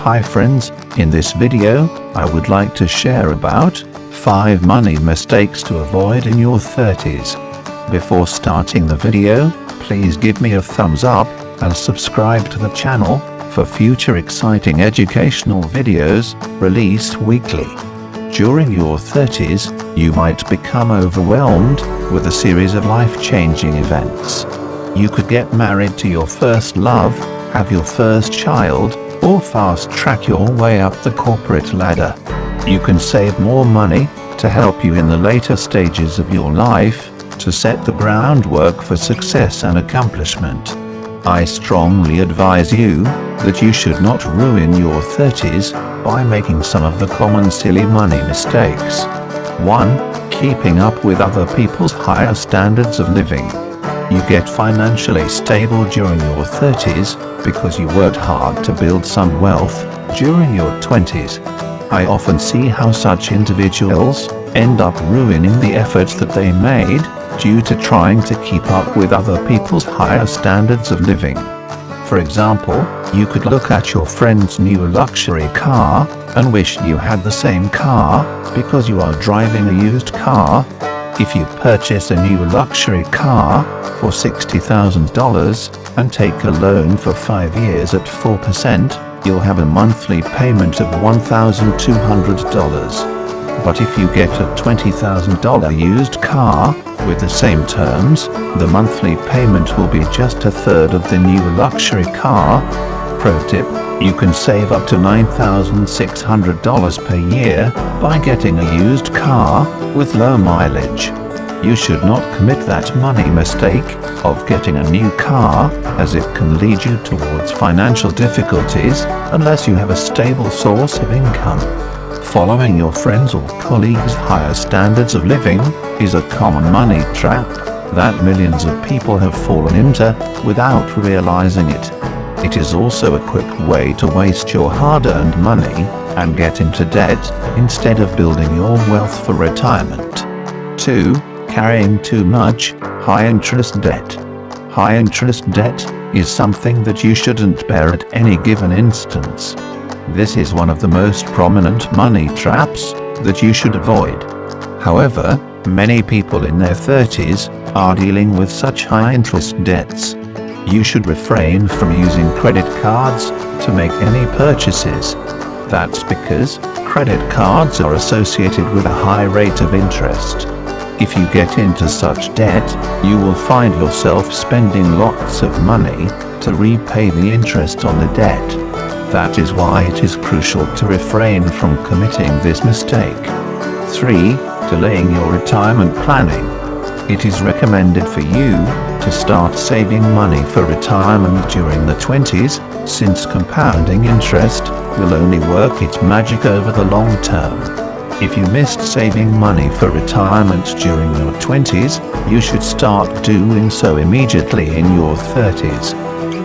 Hi friends, in this video, I would like to share about 5 money mistakes to avoid in your 30s. Before starting the video, please give me a thumbs up and subscribe to the channel for future exciting educational videos released weekly. During your 30s, you might become overwhelmed with a series of life-changing events. You could get married to your first love, have your first child, or fast-track your way up the corporate ladder. You can save more money to help you in the later stages of your life to set the groundwork for success and accomplishment. I strongly advise you that you should not ruin your 30s by making some of the common silly money mistakes. 1. Keeping up with other people's higher standards of living. You get financially stable during your 30s because you worked hard to build some wealth during your 20s. I often see how such individuals end up ruining the efforts that they made due to trying to keep up with other people's higher standards of living. For example, you could look at your friend's new luxury car and wish you had the same car because you are driving a used car. If you purchase a new luxury car for $60,000 and take a loan for 5 years at 4%, you'll have a monthly payment of $1,200. But if you get a $20,000 used car with the same terms, the monthly payment will be just a third of the new luxury car. Pro tip: you can save up to $9,600 per year by getting a used car with low mileage. You should not commit that money mistake of getting a new car, as it can lead you towards financial difficulties unless you have a stable source of income. Following your friends' or colleagues' higher standards of living is a common money trap that millions of people have fallen into without realizing it. It is also a quick way to waste your hard-earned money and get into debt instead of building your wealth for retirement. 2. Carrying too much high-interest debt. High-interest debt is something that you shouldn't bear at any given instance. This is one of the most prominent money traps that you should avoid. However, many people in their 30s are dealing with such high-interest debts. You should refrain from using credit cards to make any purchases. That's because credit cards are associated with a high rate of interest. If you get into such debt, you will find yourself spending lots of money to repay the interest on the debt. That is why it is crucial to refrain from committing this mistake. 3. Delaying your retirement planning. It is recommended for you to start saving money for retirement during the 20s, since compounding interest will only work its magic over the long term. If you missed saving money for retirement during your 20s, you should start doing so immediately in your 30s.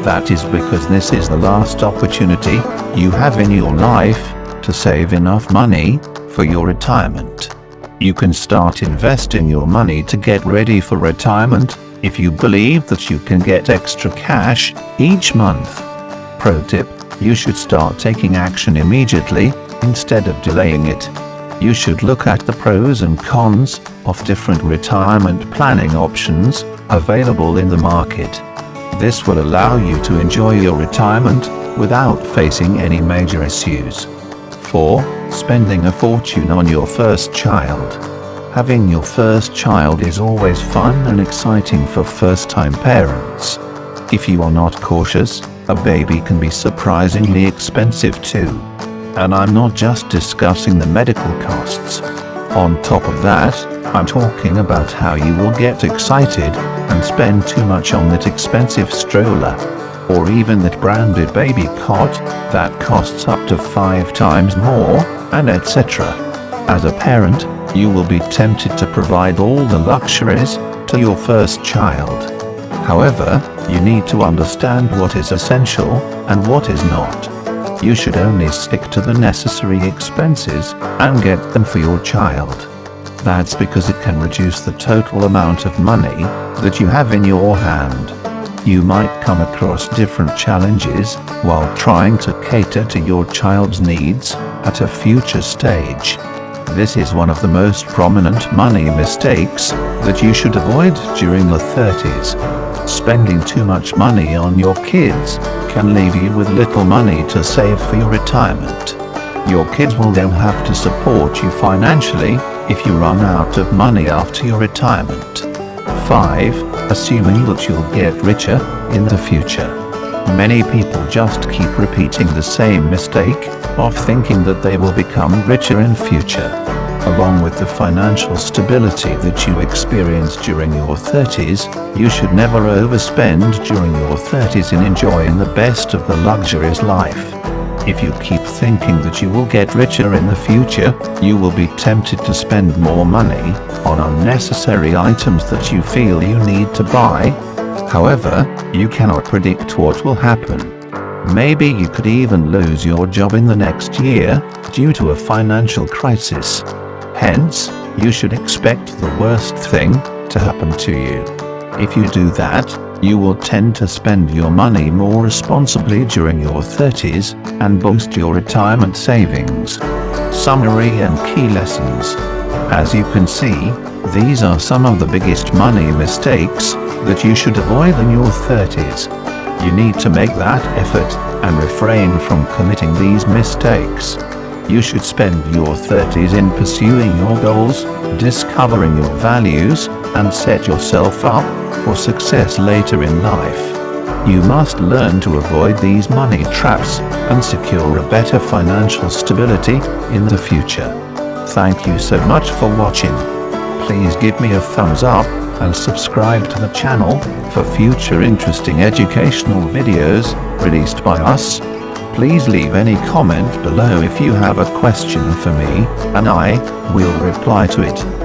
That is because this is the last opportunity you have in your life to save enough money for your retirement. You can start investing your money to get ready for retirement if you believe that you can get extra cash each month. Pro tip: you should start taking action immediately instead of delaying it. You should look at the pros and cons of different retirement planning options available in the market. This will allow you to enjoy your retirement without facing any major issues. 4. Spending a fortune on your first child. Having your first child is always fun and exciting for first-time parents. If you are not cautious, a baby can be surprisingly expensive too. And I'm not just discussing the medical costs. On top of that, I'm talking about how you will get excited and spend too much on that expensive stroller, or even that branded baby cot that costs up to 5 times more, and etc. As a parent, you will be tempted to provide all the luxuries to your first child. However, you need to understand what is essential and what is not. You should only stick to the necessary expenses and get them for your child. That's because it can reduce the total amount of money that you have in your hand. You might come across different challenges while trying to cater to your child's needs at a future stage. This is one of the most prominent money mistakes that you should avoid during the 30s. Spending too much money on your kids can leave you with little money to save for your retirement. Your kids will then have to support you financially if you run out of money after your retirement. 5. Assuming that you'll get richer in the future. Many people just keep repeating the same mistake of thinking that they will become richer in future. Along with the financial stability that you experience during your 30s, you should never overspend during your 30s in enjoying the best of the luxurious life. If you keep thinking that you will get richer in the future, you will be tempted to spend more money on unnecessary items that you feel you need to buy. However, you cannot predict what will happen. Maybe you could even lose your job in the next year due to a financial crisis. Hence, you should expect the worst thing to happen to you. If you do that, you will tend to spend your money more responsibly during your 30s and boost your retirement savings. Summary and key lessons. As you can see, these are some of the biggest money mistakes that you should avoid in your 30s. You need to make that effort and refrain from committing these mistakes. You should spend your 30s in pursuing your goals, discovering your values, and set yourself up for success later in life. You must learn to avoid these money traps and secure a better financial stability in the future. Thank you so much for watching. Please give me a thumbs up and subscribe to the channel for future interesting educational videos released by us. Please leave any comment below if you have a question for me, and I will reply to it.